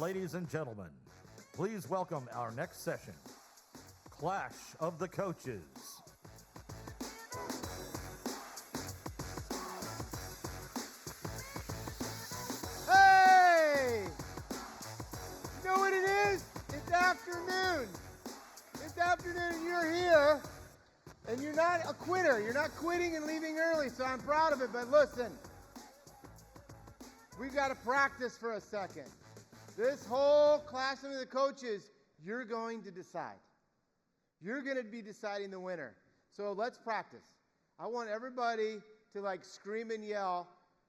Ladies and gentlemen, please welcome our next session, Clash of the Coaches. Hey! You know what it is? It's afternoon. It's afternoon and you're here, and you're not a quitter. You're not quitting and leaving early, so I'm proud of it. But listen, we've got to practice for a second. This whole Clash of the Coaches, you're going to decide. You're going to be deciding the winner. So let's practice. I want everybody to scream and yell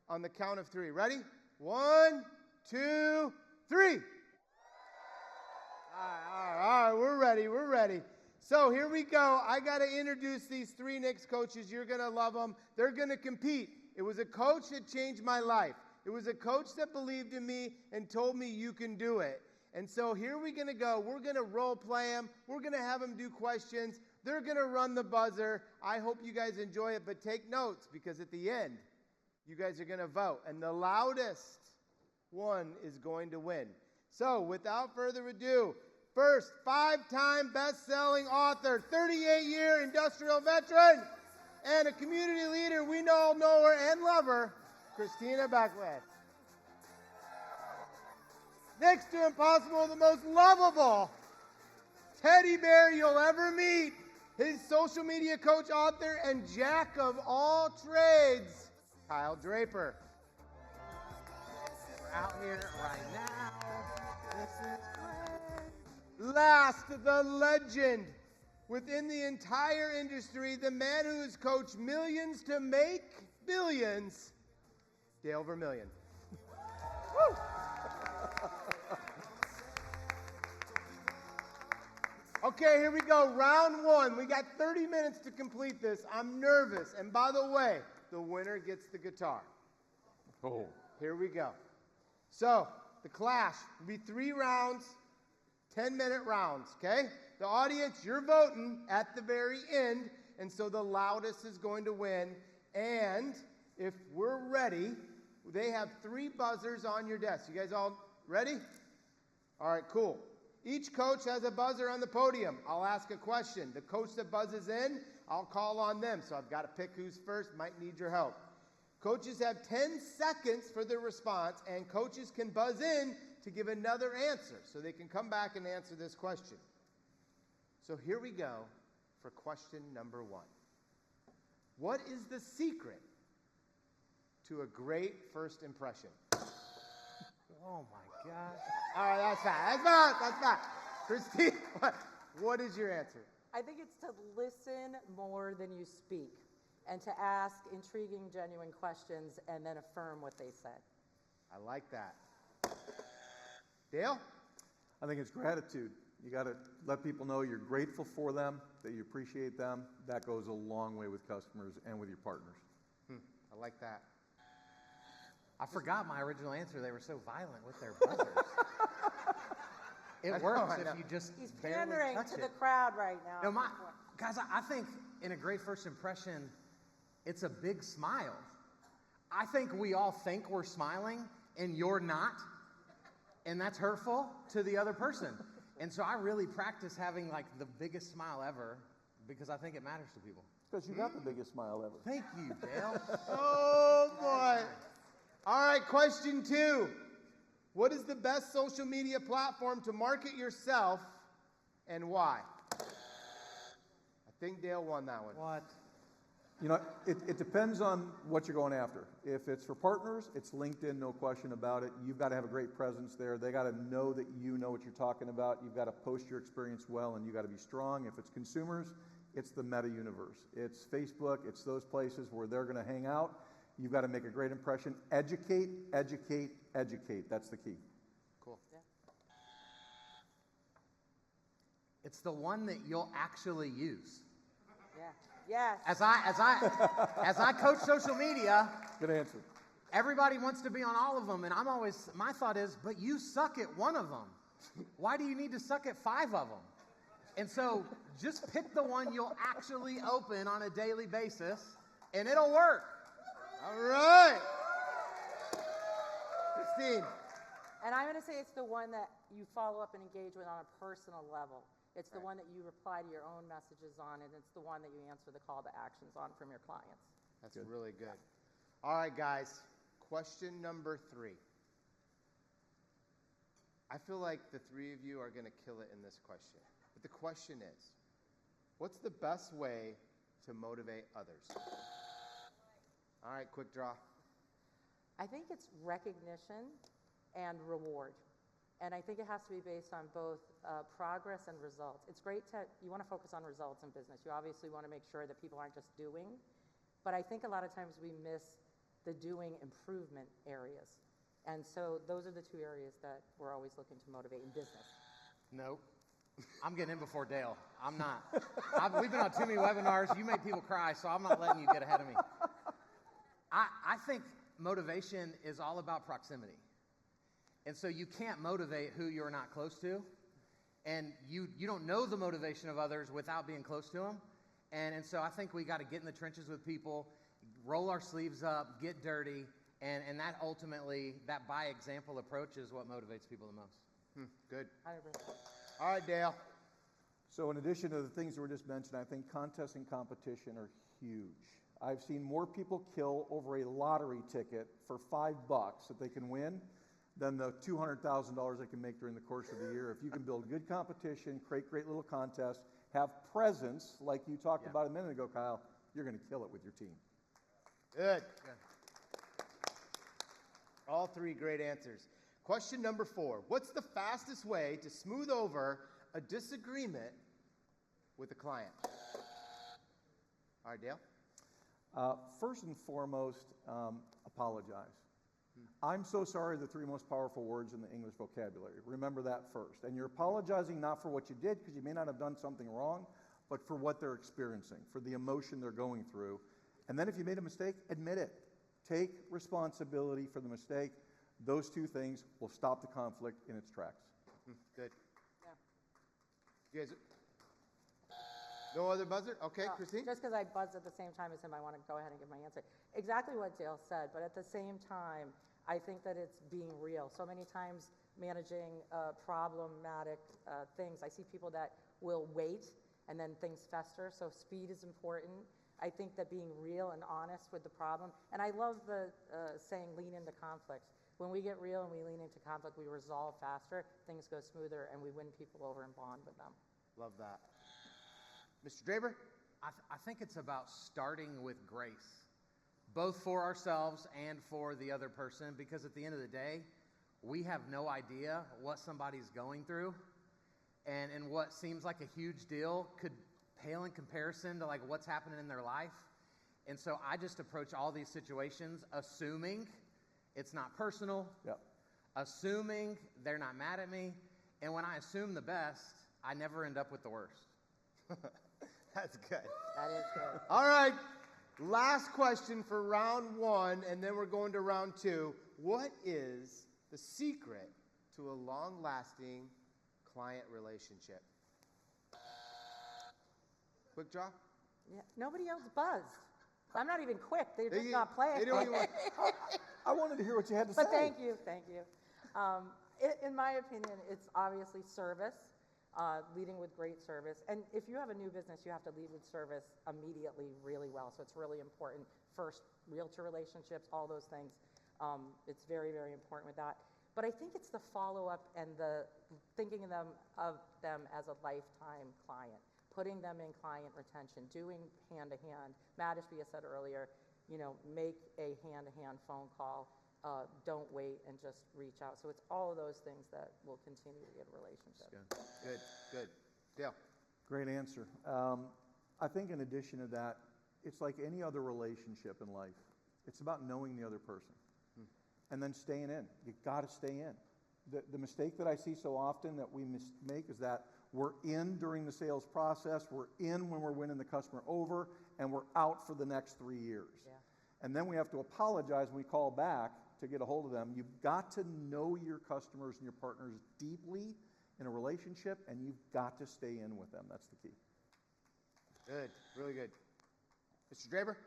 on the count of 3. Ready? 1, 2, 3. All right, we're ready. So here we go. I got to introduce these 3 Knicks coaches. You're going to love them. They're going to compete. It was a coach that changed my life. It was a coach that believed in me and told me you can do it. And so here we're going to go. We're going to role play them. We're going to have them do questions. They're going to run the buzzer. I hope you guys enjoy it, but take notes because at the end, you guys are going to vote. And the loudest one is going to win. So without further ado, first, 5-time best-selling author, 38-year industrial veteran, and a community leader. We all know her and love her, Christina Beckwith. Next to impossible, the most lovable teddy bear you'll ever meet, his social media coach, author, and jack of all trades, Kyle Draper. We're out here right now. This is great. Last, the legend within the entire industry, the man who has coached millions to make billions, Dale Vermillion. Woo! Okay, here we go. Round 1. We got 30 minutes to complete this. I'm nervous. And by the way, the winner gets the guitar. Oh. Here we go. So, the clash will be 3 rounds, 10-minute rounds, okay? The audience, you're voting at the very end, and so the loudest is going to win. And if we're ready, they have 3 buzzers on your desk. You guys all ready? All right, cool. Each coach has a buzzer on the podium. I'll ask a question. The coach that buzzes in, I'll call on them. So I've got to pick who's first, might need your help. Coaches have 10 seconds for their response, and coaches can buzz in to give another answer. So they can come back and answer this question. So here we go for question number 1. What is the secret to a great first impression? Oh my gosh. All right, that's fine. Christine, what is your answer? I think it's to listen more than you speak and to ask intriguing, genuine questions and then affirm what they said. I like that. Dale? I think it's gratitude. You got to let people know you're grateful for them, that you appreciate them. That goes a long way with customers and with your partners. I like that. I forgot my original answer. They were so violent with their buzzers. It works if you just He's barely pandering touch to it. the crowd right now. No, guys, I think in a great first impression, it's a big smile. I think we all think we're smiling, and you're not, and that's hurtful to the other person. And so I really practice having the biggest smile ever because I think it matters to people. Because you got the biggest smile ever. Thank you, Dale. Oh, boy. All right, question 2. What is the best social media platform to market yourself and why? I think Dale won that one. What? You know, it depends on what you're going after. If it's for partners, it's LinkedIn, no question about it. You've got to have a great presence there. They got to know that you know what you're talking about. You've got to post your experience well, and you've got to be strong. If it's consumers, it's the meta universe. It's Facebook. It's those places where they're going to hang out. You've got to make a great impression. Educate, educate, educate. That's the key. Cool. Yeah. It's the one that you'll actually use. Yeah. Yes. As I coach social media, Good answer. everybody wants to be on all of them, and my thought is, but you suck at one of them. Why do you need to suck at 5 of them? And so just pick the one you'll actually open on a daily basis, and it'll work. All right. Christine. And I'm going to say it's the one that you follow up and engage with on a personal level. It's the one that you reply to your own messages on, and it's the one that you answer the call to actions on from your clients. That's really good. All right, guys. Question number 3. I feel like the 3 of you are going to kill it in this question. But the question is, what's the best way to motivate others? All right, quick draw. I think it's recognition and reward. And I think it has to be based on both progress and results. It's great you want to focus on results in business. You obviously want to make sure that people aren't just doing. But I think a lot of times we miss the doing improvement areas. And so those are the 2 areas that we're always looking to motivate in business. Nope. I'm getting in before Dale. I'm not. We've been on too many webinars. You make people cry, so I'm not letting you get ahead of me. I think motivation is all about proximity. And so you can't motivate who you're not close to. And you don't know the motivation of others without being close to them. And so I think we got to get in the trenches with people, roll our sleeves up, get dirty, and that ultimately, that by example approach is what motivates people the most. Good. I agree. All right, Dale. So in addition to the things that were just mentioned, I think contests and competition are huge. I've seen more people kill over a lottery ticket for $5 that they can win than the $200,000 they can make during the course of the year. If you can build good competition, create great little contests, have presence, like you talked about a minute ago, Kyle, you're going to kill it with your team. Good. All 3 great answers. Question number 4. What's the fastest way to smooth over a disagreement with a client? All right, Dale? First and foremost, apologize. I'm so sorry, the 3 most powerful words in the English vocabulary. Remember that first. And you're apologizing not for what you did, because you may not have done something wrong, but for what they're experiencing, for the emotion they're going through. And then if you made a mistake, admit it. Take responsibility for the mistake. Those 2 things will stop the conflict in its tracks. Good. Yeah. You guys, no other buzzer? Okay, Christine? Just because I buzzed at the same time as him, I want to go ahead and give my answer. Exactly what Dale said, but at the same time, I think that it's being real. So many times managing problematic things, I see people that will wait and then things fester, so speed is important. I think that being real and honest with the problem, and I love the saying lean into conflict. When we get real and we lean into conflict, we resolve faster, things go smoother, and we win people over and bond with them. Love that. Mr. Draper? I think it's about starting with grace, both for ourselves and for the other person, because at the end of the day, we have no idea what somebody's going through, and what seems like a huge deal could pale in comparison to like what's happening in their life. And so I just approach all these situations assuming it's not personal, assuming they're not mad at me, and when I assume the best, I never end up with the worst. That's good. That is good. All right. Last question for round 1, and then we're going to round 2. What is the secret to a long-lasting client relationship? Quick draw? Yeah. Nobody else buzzed. I'm not even quick. They're just not playing. They don't even want, I wanted to hear what you had to say. But thank you. In my opinion, it's obviously service, leading with great service. And if you have a new business, you have to lead with service immediately really well. So it's really important. First, realtor relationships, all those things. It's very, very important with that. But I think it's the follow-up and the thinking of them as a lifetime client, putting them in client retention, doing hand-to-hand. Matt Ishbia said earlier, make a hand-to-hand phone call. Don't wait and just reach out. So it's all of those things that will continue to get a relationship. Good. Dale? Great answer. I think in addition to that, it's like any other relationship in life. It's about knowing the other person and then staying in. You got to stay in. The mistake that I see so often that we make is that we're in during the sales process, we're in when we're winning the customer over, and we're out for the next 3 years. Yeah. And then we have to apologize when we call back to get a hold of them. You've got to know your customers and your partners deeply in a relationship, and you've got to stay in with them. That's the key. Good. Really good. Mr. Draper?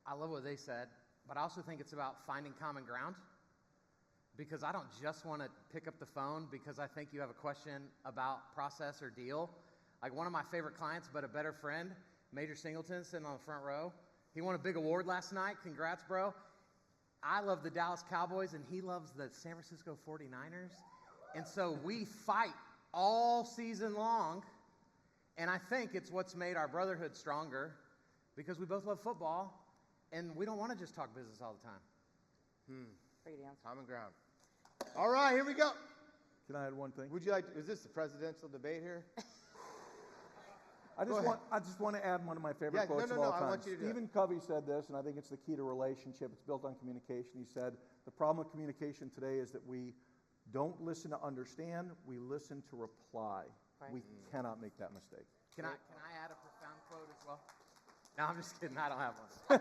I love what they said, but I also think it's about finding common ground. because I don't just want to pick up the phone because I think you have a question about process or deal. Like one of my favorite clients, but a better friend, Major Singleton, sitting on the front row. He won a big award last night. Congrats, bro. I love the Dallas Cowboys, and he loves the San Francisco 49ers. And so we fight all season long, and I think it's what's made our brotherhood stronger because we both love football, and we don't want to just talk business all the time. Great answer. Common ground. All right, here we go. Can I add one thing? Would you like, is this the presidential debate here? I just want to add one of my favorite quotes of all time. I want you to do it. Stephen Covey said this, and I think it's the key to relationship. It's built on communication. He said, the problem with communication today is that we don't listen to understand, we listen to reply. Right. We cannot make that mistake. Can I add a profound quote as well? No, I'm just kidding. I don't have one.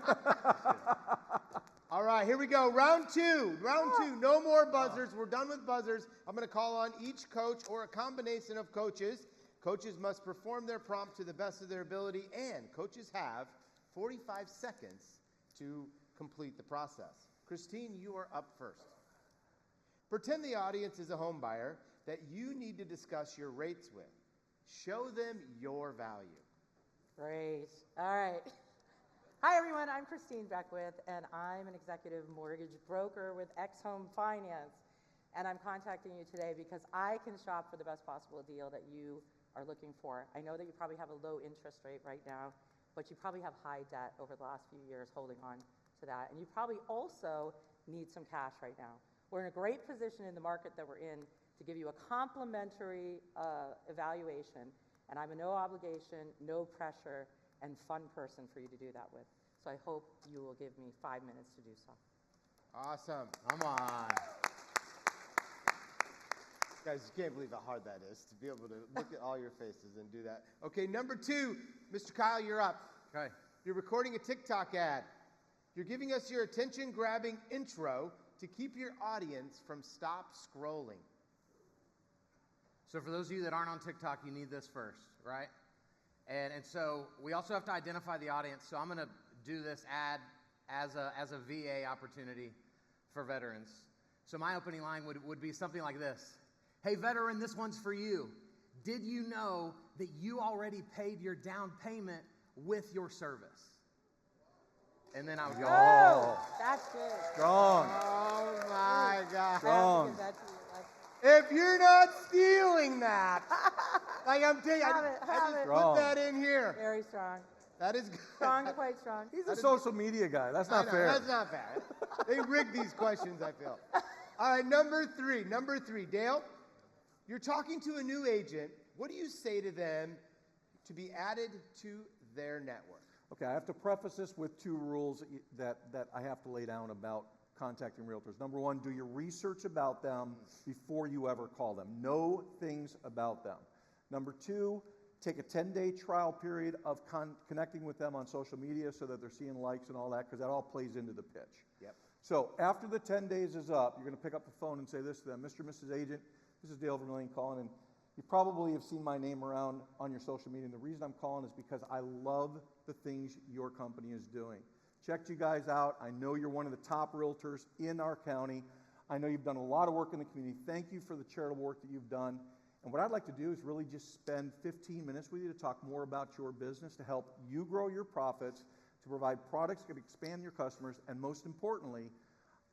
All right, here we go. Round two. Round two. No more buzzers. We're done with buzzers. I'm going to call on each coach or a combination of coaches. Coaches must perform their prompt to the best of their ability, and coaches have 45 seconds to complete the process. Christine, you are up first. Pretend the audience is a home buyer that you need to discuss your rates with. Show them your value. Great. All right. Hi, everyone. I'm Christine Beckwith, and I'm an executive mortgage broker with X Home Finance. And I'm contacting you today because I can shop for the best possible deal that you are looking for. I know that you probably have a low interest rate right now, but you probably have high debt over the last few years holding on to that. And you probably also need some cash right now. We're in a great position in the market that we're in to give you a complimentary evaluation. And I'm a no obligation, no pressure, and fun person for you to do that with. So I hope you will give me 5 minutes to do so. Awesome. Come on. Guys, you can't believe how hard that is to be able to look at all your faces and do that. Okay, number two, Mr. Kyle, you're up. Okay. You're recording a TikTok ad. You're giving us your attention-grabbing intro to keep your audience from stop scrolling. So for those of you that aren't on TikTok, you need this first, right? And so we also have to identify the audience. So I'm going to do this ad as a VA opportunity for veterans. So my opening line would be something like this. Hey, veteran, this one's for you. Did you know that you already paid your down payment with your service? And then I would go, Oh, that's good. Strong. Oh, my God. Strong. I have to give that to you. Like, If you're not stealing that, like I'm telling you, I just put Strong. that in here. very strong. That is good. Strong to quite strong. He's a social media guy. That's I not know, fair. That's not fair. They rigged these questions, I feel. All right, number three. Dale, you're talking to a new agent. What do you say to them to be added to their network? Okay, I have to preface this with two rules that I have to lay down about contacting realtors. Number one, do your research about them before you ever call them. Know things about them. Number two, take a 10-day trial period of connecting with them on social media so that they're seeing likes and all that, because that all plays into the pitch. Yep. So after the 10 days is up, you're going to pick up the phone and say this to them. Mr. and Mrs. Agent, this is Dale Vermillion calling, and you probably have seen my name around on your social media. And the reason I'm calling is because I love the things your company is doing. Checked you guys out. I know you're one of the top realtors in our county. I know you've done a lot of work in the community. Thank you for the charitable work that you've done. And what I'd like to do is really just spend 15 minutes with you to talk more about your business, to help you grow your profits, to provide products that expand your customers, and most importantly,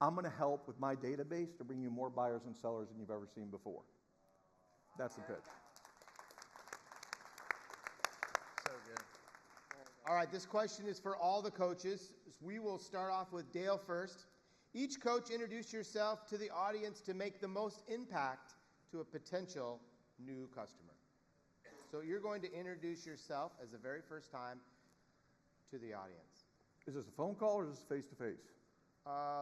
I'm going to help with my database to bring you more buyers and sellers than you've ever seen before. That's the pitch. so good. All right, this question is for all the coaches. We will start off with Dale first. Each coach introduce yourself to the audience to make the most impact to a potential new customer. So you're going to introduce yourself as the very first time to the audience. Is this a phone call or is this face-to-face?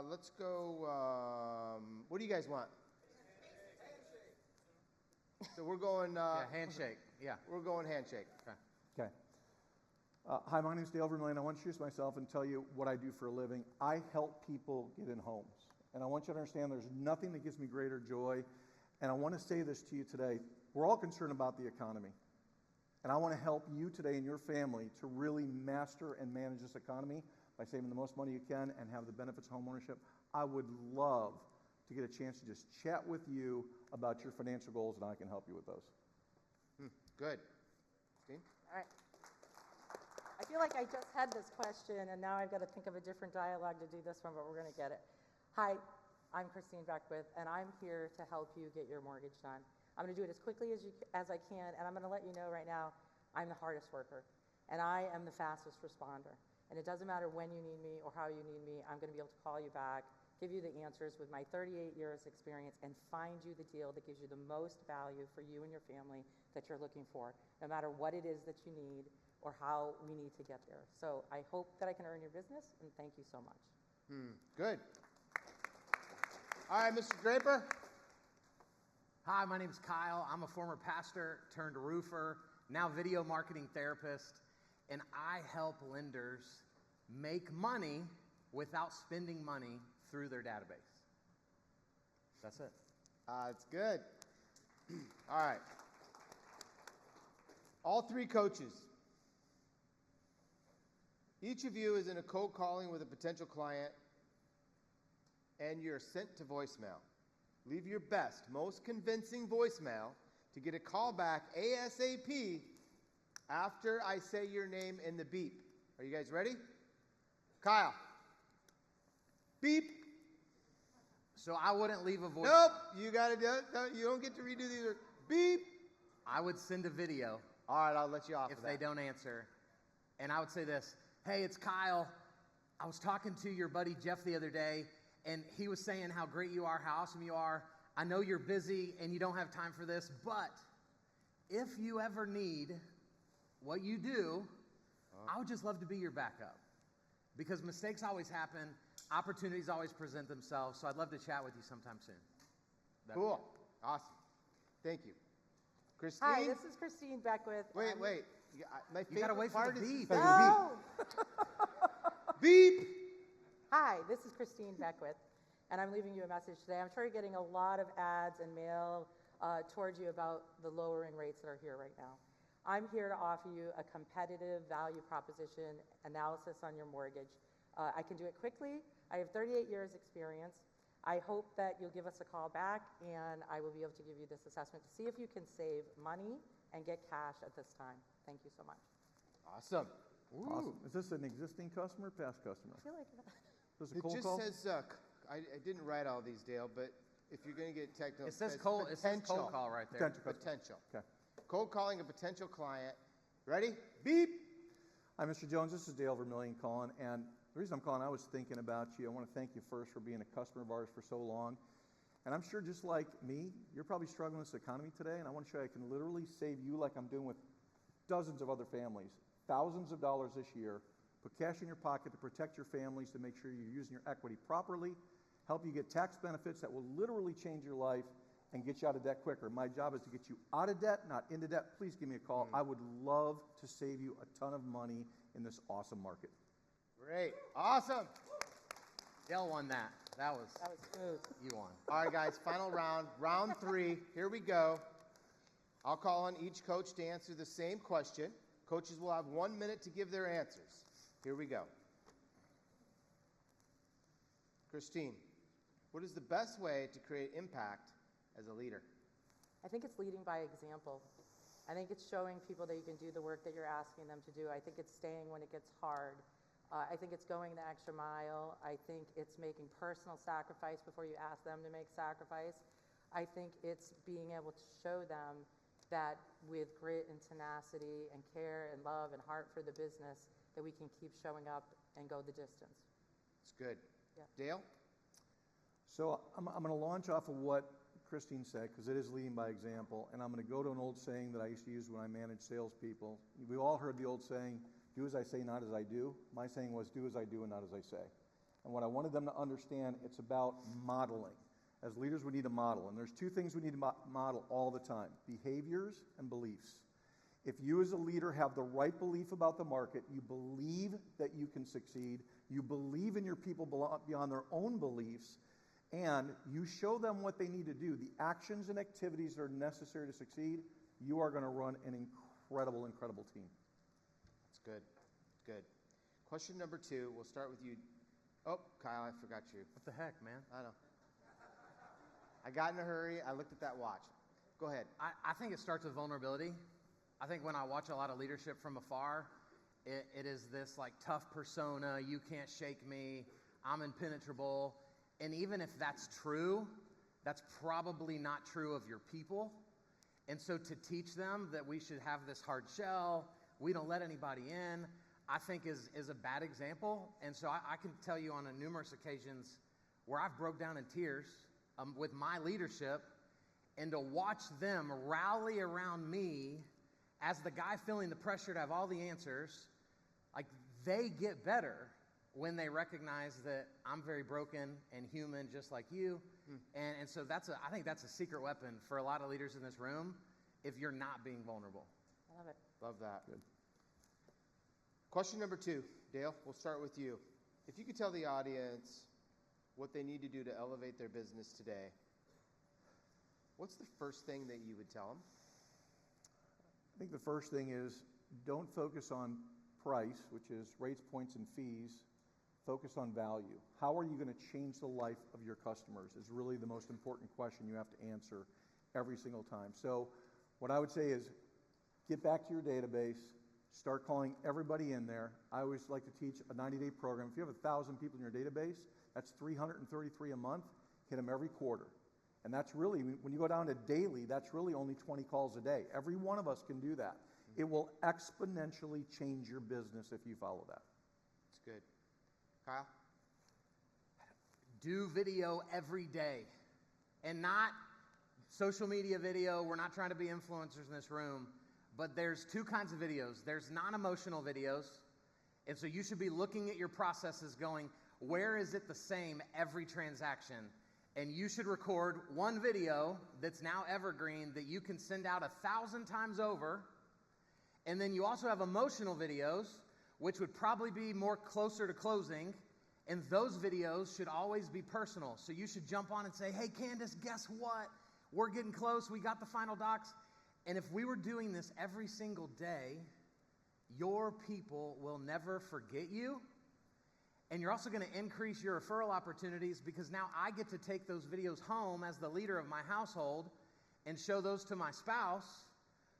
Let's go, what do you guys want? So we're going, Handshake. Yeah. we're going handshake. Okay. Hi, my name is Dale Vermillion. I want to introduce myself and tell you what I do for a living. I help people get in homes. And I want you to understand there's nothing that gives me greater joy. And I want to say this to you today. We're all concerned about the economy. And I want to help you today and your family to really master and manage this economy by saving the most money you can and have the benefits of homeownership. I would love to get a chance to just chat with you about your financial goals, and I can help you with those. Good. Christine? All right. I feel like I just had this question, and now I've got to think of a different dialogue to do this one, but we're going to get it. Hi, I'm Christine Beckwith, and I'm here to help you get your mortgage done. I'm going to do it as quickly as I can, and I'm going to let you know right now, I'm the hardest worker, and I am the fastest responder. And it doesn't matter when you need me or how you need me, I'm going to be able to call you back, give you the answers with my 38 years experience, and find you the deal that gives you the most value for you and your family that you're looking for, no matter what it is that you need or how we need to get there. So I hope that I can earn your business, and thank you so much. Good. All right, Mr. Draper. Hi, my name is Kyle. I'm a former pastor turned roofer, now video marketing therapist, and I help lenders make money without spending money through their database. That's it. It's good. All right. All three coaches. Each of you is in a cold calling with a potential client, and you're sent to voicemail. Leave your best, most convincing voicemail to get a call back ASAP after I say your name in the beep. Are you guys ready? Kyle. Beep. So I wouldn't leave a voice. Nope. You got to do it. No, you don't get to redo these. Beep. I would send a video All right, I'll let you off if of they that. don't answer. And I would say this, hey, it's Kyle. I was talking to your buddy Jeff the other day, and he was saying how great you are, how awesome you are. I know you're busy and you don't have time for this, but if you ever need what you do, I would just love to be your backup. Because mistakes always happen, opportunities always present themselves, so I'd love to chat with you sometime soon. Cool. Awesome. Thank you. Christine? Hi, this is Christine Beckwith. Wait. My You gotta favorite wait for part the is beep. No! beep. Hi, this is Christine Beckwith, and I'm leaving you a message today. I'm sure you're getting a lot of ads and mail towards you about the lowering rates that are here right now. I'm here to offer you a competitive value proposition analysis on your mortgage. I can do it quickly. I have 38 years experience. I hope that you'll give us a call back, and I will be able to give you this assessment to see if you can save money and get cash at this time. Thank you so much. Awesome. Awesome. Is this an existing customer or past customer? I feel like Is this a It cold just call? says, I didn't write all these, Dale, but if you're going to get technical, It says cold call right there. Potential customer. Potential. Okay. Cold calling a potential client. Ready? Beep. Hi, Mr. Jones. This is Dale Vermillion calling, and the reason I'm calling, I was thinking about you. I want to thank you first for being a customer of ours for so long. And I'm sure just like me, you're probably struggling with this economy today, and I want to show you I can literally save you like I'm doing with dozens of other families, thousands of dollars this year, put cash in your pocket to protect your families, to make sure you're using your equity properly, help you get tax benefits that will literally change your life and get you out of debt quicker. My job is to get you out of debt, not into debt. Please give me a call. I would love to save you a ton of money in this awesome market. Great. Awesome. Dale won that. That was smooth. you won. All right, guys, final round. Round 3. Here we go. I'll call on each coach to answer the same question. Coaches will have 1 minute to give their answers. Here we go. Christine, what is the best way to create impact as a leader? I think it's leading by example. I think it's showing people that you can do the work that you're asking them to do. I think it's staying when it gets hard. I think it's going the extra mile. I think it's making personal sacrifice before you ask them to make sacrifice. I think it's being able to show them that with grit and tenacity and care and love and heart for the business, that we can keep showing up and go the distance. It's good. Yeah. Dale? So I'm going to launch off of what Christine said, because it is leading by example, and I'm going to go to an old saying that I used to use when I managed salespeople. We all heard the old saying, do as I say, not as I do. My saying was, do as I do and not as I say. And what I wanted them to understand, it's about modeling. As leaders, we need to model, and there's two things we need to model all the time, behaviors and beliefs. If you as a leader have the right belief about the market, you believe that you can succeed, you believe in your people beyond their own beliefs, and you show them what they need to do, the actions and activities that are necessary to succeed, you are going to run an incredible, incredible team. That's good. Good. Question number 2, we'll start with you. Oh, Kyle, I forgot you. What the heck, man? I know. I got in a hurry. I looked at that watch. Go ahead. I think it starts with vulnerability. I think when I watch a lot of leadership from afar, it is this like tough persona, you can't shake me, I'm impenetrable. And even if that's true, that's probably not true of your people. And so to teach them that we should have this hard shell, we don't let anybody in, I think is a bad example. And so I can tell you on numerous occasions where I've broke down in tears with my leadership, and to watch them rally around me as the guy feeling the pressure to have all the answers, like they get better when they recognize that I'm very broken and human just like you. And so I think that's a secret weapon for a lot of leaders in this room if you're not being vulnerable. I love it. Love that. Good. Question number 2, Dale, we'll start with you. If you could tell the audience what they need to do to elevate their business today, what's the first thing that you would tell them? I think the first thing is don't focus on price, which is rates, points, and fees. Focus on value. How are you going to change the life of your customers is really the most important question you have to answer every single time. So what I would say is get back to your database, start calling everybody in there. I always like to teach a 90-day program. If you have 1,000 people in your database, that's 333 a month. Hit them every quarter. And that's really, when you go down to daily, that's really only 20 calls a day. Every one of us can do that. It will exponentially change your business if you follow that. That's good. Kyle? Do video every day, and not social media video. We're not trying to be influencers in this room, but there's 2 kinds of videos. There's non-emotional videos, and so you should be looking at your processes going, where is it the same every transaction? And you should record one video that's now evergreen that you can send out 1,000 times over. And then you also have emotional videos, which would probably be more closer to closing. And those videos should always be personal. So you should jump on and say, hey, Candace, guess what? We're getting close. We got the final docs. And if we were doing this every single day, your people will never forget you. And you're also going to increase your referral opportunities because now I get to take those videos home as the leader of my household and show those to my spouse,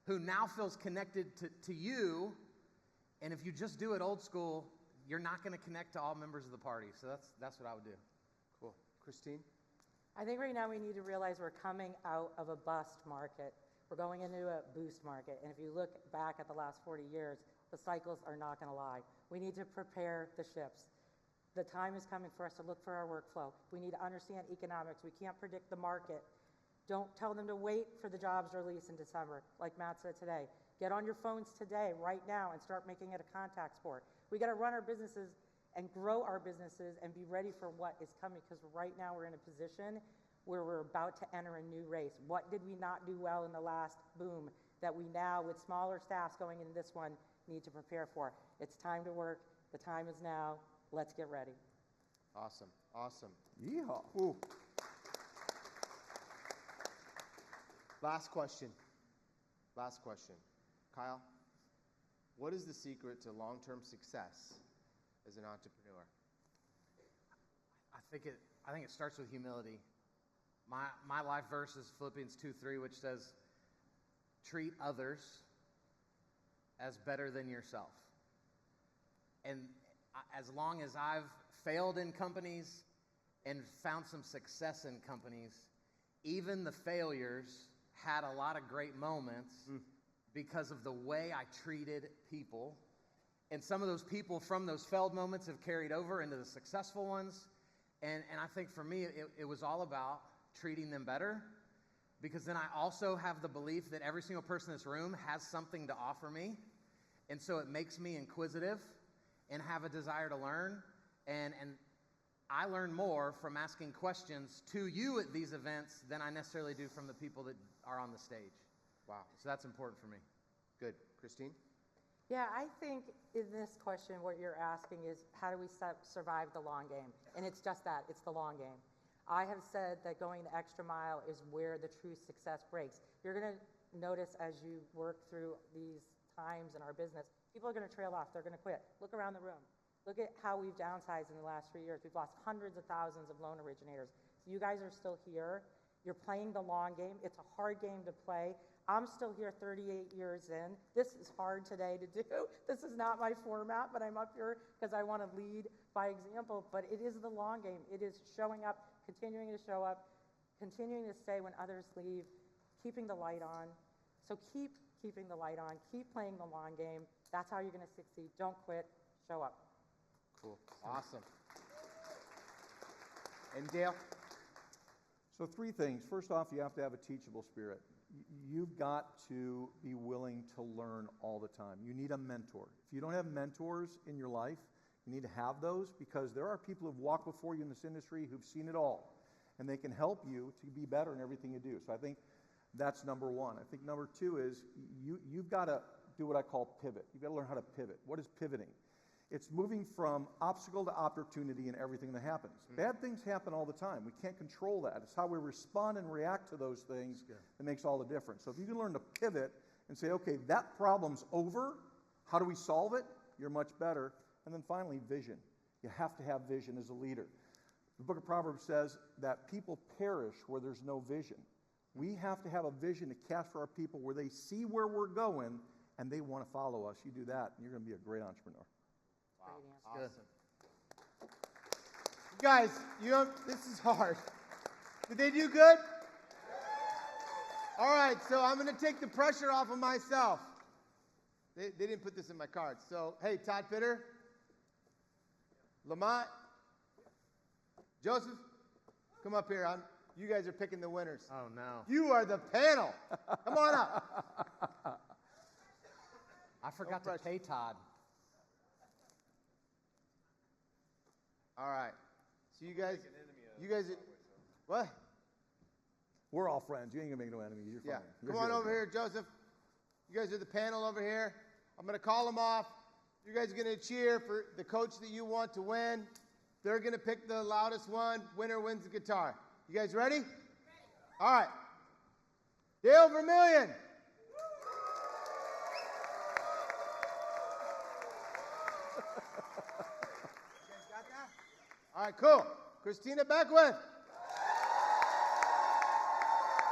who now feels connected to you. And if you just do it old school, you're not going to connect to all members of the party. So that's what I would do. Cool. Christine? I think right now we need to realize we're coming out of a bust market. We're going into a boost market. And if you look back at the last 40 years, the cycles are not going to lie. We need to prepare the ships. The time is coming for us to look for our workflow. We need to understand economics. We can't predict the market. Don't tell them to wait for the jobs release in December, like Matt said today. Get on your phones today, right now, and start making it a contact sport. We got to run our businesses and grow our businesses and be ready for what is coming, because right now we're in a position where we're about to enter a new race. What did we not do well in the last boom that we now, with smaller staffs going into this one, need to prepare for? It's time to work. The time is now. Let's get ready. Awesome. Awesome. Yeehaw. Ooh. Last question. Kyle, what is the secret to long-term success as an entrepreneur? I think it starts with humility. My life verse is Philippians 2:3, which says, treat others as better than yourself. And as long as I've failed in companies and found some success in companies, even the failures had a lot of great moments because of the way I treated people. And some of those people from those failed moments have carried over into the successful ones. And I think for me, it was all about treating them better, because then I also have the belief that every single person in this room has something to offer me. And so it makes me inquisitive and have a desire to learn. And I learn more from asking questions to you at these events than I necessarily do from the people that are on the stage. Wow. So that's important for me. Good. Christine? Yeah, I think in this question, what you're asking is, how do we survive the long game? And it's just that, it's the long game. I have said that going the extra mile is where the true success breaks. You're going to notice as you work through these times in our business, people are going to trail off, they're going to quit. Look around the room. Look at how we've downsized in the last 3 years. We've lost hundreds of thousands of loan originators. So you guys are still here. You're playing the long game. It's a hard game to play. I'm still here 38 years in. This is hard today to do. This is not my format, but I'm up here because I want to lead by example. But it is the long game. It is showing up, continuing to show up, continuing to stay when others leave, keeping the light on. So keep keeping the light on. Keep playing the long game. That's how you're going to succeed. Don't quit. Show up. Cool. Awesome. And Dale? So 3 things. First off, you have to have a teachable spirit. You've got to be willing to learn all the time. You need a mentor. If you don't have mentors in your life, you need to have those, because there are people who've walked before you in this industry who've seen it all, and they can help you to be better in everything you do. So I think that's number 1. I think number 2 is you've got to do what I call pivot. You've got to learn how to pivot. What is pivoting? It's moving from obstacle to opportunity in everything that happens. Bad things happen all the time. We can't control that. It's how we respond and react to those things that makes all the difference. So if you can learn to pivot and say, okay, that problem's over, how do we solve it? You're much better. And then finally, vision. You have to have vision as a leader. The book of Proverbs says that people perish where there's no vision. We have to have a vision to cast for our people where they see where we're going and they want to follow us. You do that, and you're going to be a great entrepreneur. Wow. Awesome. You guys, this is hard. Did they do good? All right, so I'm going to take the pressure off of myself. They didn't put this in my cards. So, hey, Todd Fitter, Lamont, Joseph, come up here. You guys are picking the winners. Oh, no. You are the panel. Come on up. I forgot to pay Todd. All right. So you guys are, what? We're all friends. You ain't going to make no enemies. You're fine. Come on over here, Joseph. You guys are the panel over here. I'm going to call them off. You guys are going to cheer for the coach that you want to win. They're going to pick the loudest one. Winner wins the guitar. You guys ready? Ready. All right. Dale Vermillion. All right, cool. Christina Beckwith.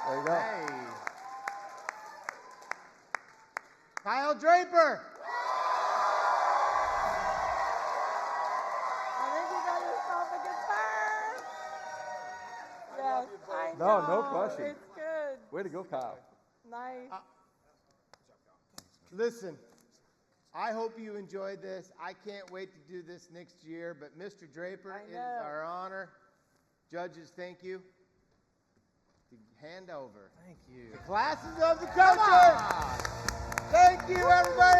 There you go. Hey. Kyle Draper. I think you got yourself a guitar. Yes, I No, know. no question. It's good. Way to go, Kyle. Nice. Listen, I hope you enjoyed this. I can't wait to do this next year, but Mr. Draper, it is our honor. Judges, thank you. To hand over Thank you. the classes of the coaches. Thank you, everybody.